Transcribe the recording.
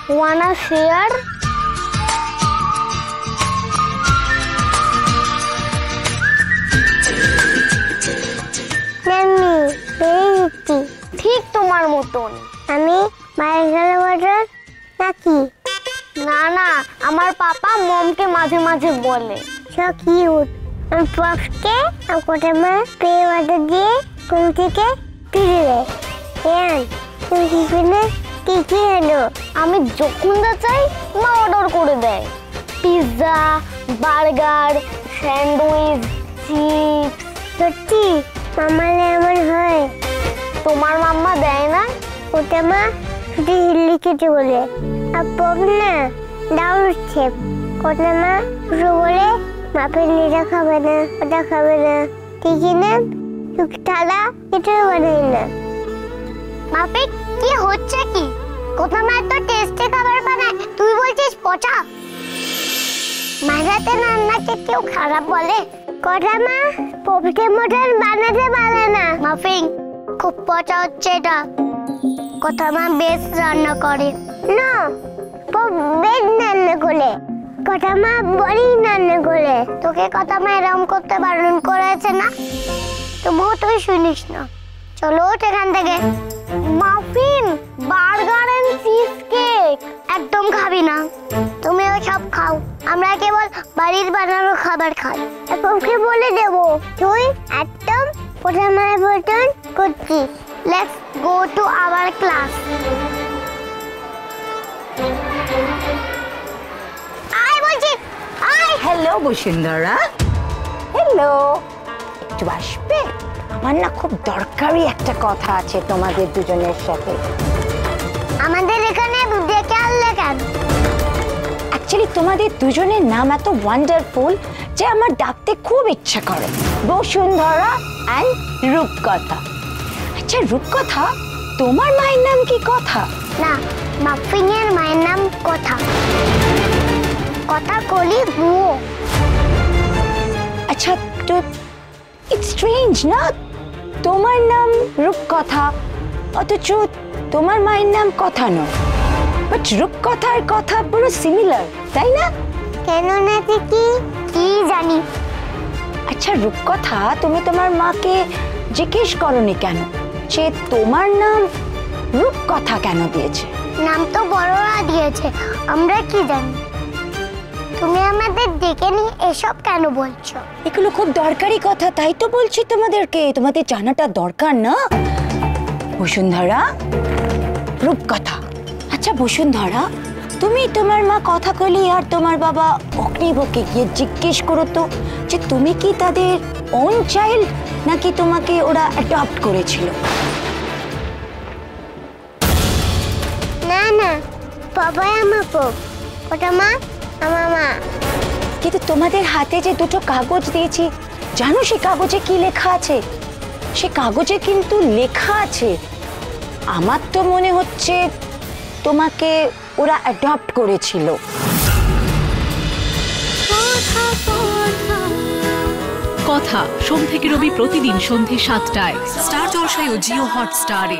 Wanna share? ঠিক তোমার মতন। আমি মায়ের মতন নাকি? না না, আমার পাপা মমকে মাঝে মাঝে বলে। So cute. আমি পপকে কোথায় মা পে অর্ডার দিয়ে কোন থেকে ফিরে দেয়। তুমি টিফিনে কি কি এলো? আমি যখন যা চাই মা অর্ডার করে দেয়। Pizza, burger, sandwich, chips. সত্যি মামালে এমন হয়? তোমার মাম্মা দেয় না? ওটা মা শুধু হিল্লি খেতে বলে। আর পপ না ডাউন উঠছে। কোথা মা শুধু বলে মাপের নিটা খাবে না, ওটা খাবে না। ঠিকই না? থালা এটাও বানাই না। মাপে কি হচ্ছে কি? কোথা মা তো টেস্টে খাবার বানায়, তুই বলছিস পচা? মাঝাতে রান্নাকে কেউ খারাপ বলে? কোথা মা পপকে মটন বানাতে পারে না। মাফিং খুব পচা হচ্ছে এটা। কোথা মা বেশ রান্না করে না, পপ বেশ রান্না করে। কোথা মা বড়ি রান্না করে। তোকে কোথা মা এরকম করতে বারণ করেছে না? তবুও তুই শুনিস না। চলো এখান থেকে। Muffin, burger and cheesecake একদম খাবি না। তুমিও সব খাও, আমরা কেবল বাড়ির বানানো খাবার খাই। পপকে বলে দেবো তুই একদম প্রথমে বটন করছিস। Let's go to our class. আয় বলছি, আয়। হ্যালো বসুন্ধরা। হ্যালো, একটু আসবে? আমার না খুব দরকারি একটা কথা আছে তোমাদের দুজনের সাথে। আমাদের এখানে ডেকে আনলে কেন? অ্যাকচুয়ালি তোমাদের দুজনের নাম এত ওয়ান্ডারফুল যে আমার ডাকতে খুব ইচ্ছা করে। বসুন্ধরা অ্যান্ড রূপকথা। আচ্ছা রূপকথা, তোমার মায়ের নাম কি কথা? না, মাফিনের মায়ের নাম কথা। কথা কলি বুয়ো। আচ্ছা তো ইটস স্ট্রেঞ্জ না, তোমার নাম রূপকথা অথচ তোমার মায়ের নাম কথা নয়। বাট রূপকথার কথা পুরো সিমিলার, তাই না? কেন না কি জানি। আচ্ছা রূপকথা, তুমি তোমার মাকে জিজ্ঞেস করনি কেন যে তোমার নাম রূপকথা কেন দিয়েছে? নাম তো বড়রা দিয়েছে, আমরা কি জানি। তুমি আমাদের ডেকে নিয়ে এসব কেন বলছো? এগুলো খুব দরকারি কথা, তাই তো বলছি তোমাদেরকে। তোমাদের জানাটা দরকার না? বসুন্ধরা, রূপকথা। আচ্ছা বসুন্ধরা, তুমি তোমার মা কথা কলি আর তোমার বাবা অগ্নিবকে গিয়ে জিজ্ঞেস করো তো যে তুমি কি তাদের ওন চাইল্ড নাকি তোমাকে ওরা অ্যাডপ্ট করেছিল? না না, বাবা আমার পপ, ওটা মা আমার মা। কিন্তু তোমাদের হাতে যে দুটো কাগজ দিয়েছি, জানো সে কাগজে কি লেখা আছে? সে কাগজে কিন্তু লেখা আছে, আমার তো মনে হচ্ছে তোমাকে ওরা অ্যাডপ্ট করেছিল। কথা সোম থেকে রবি প্রতিদিন সন্ধ্যে ৭টায় স্টার জলসায় ও জিও হটস্টারে।